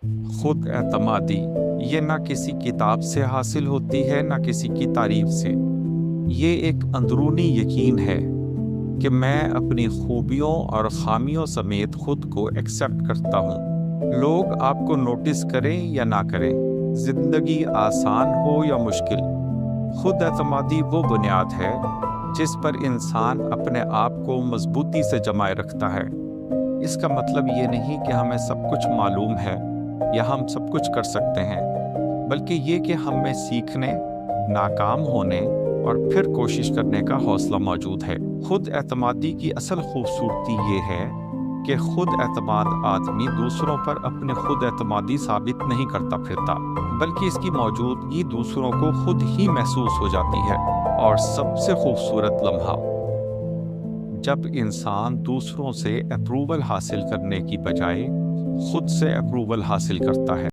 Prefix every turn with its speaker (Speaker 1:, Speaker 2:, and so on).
Speaker 1: खुद एतमादी ये ना किसी किताब से हासिल होती है ना किसी की तारीफ से। ये एक अंदरूनी यकीन है कि मैं अपनी खूबियों और खामियों समेत खुद को एक्सेप्ट करता हूँ। लोग आपको नोटिस करें या ना करें, जिंदगी आसान हो या मुश्किल, खुद एतमादी वो बुनियाद है जिस पर इंसान अपने आप को मजबूती से जमाए रखता है। इसका मतलब ये नहीं कि हमें सब कुछ मालूम है या हम सब कुछ कर सकते हैं, बल्कि ये कि हम में सीखने, नाकाम होने और फिर कोशिश करने का हौसला मौजूद है। खुद एतमादी की असल खूबसूरती ये है कि खुद एतमाद आदमी दूसरों पर अपने खुद एतमादी साबित नहीं करता फिरता, बल्कि इसकी मौजूदगी दूसरों को खुद ही महसूस हो जाती है। और सबसे खूबसूरत लम्हा, जब इंसान दूसरों से अप्रूवल हासिल करने की बजाय खुद से अप्रूवल हासिल करता है।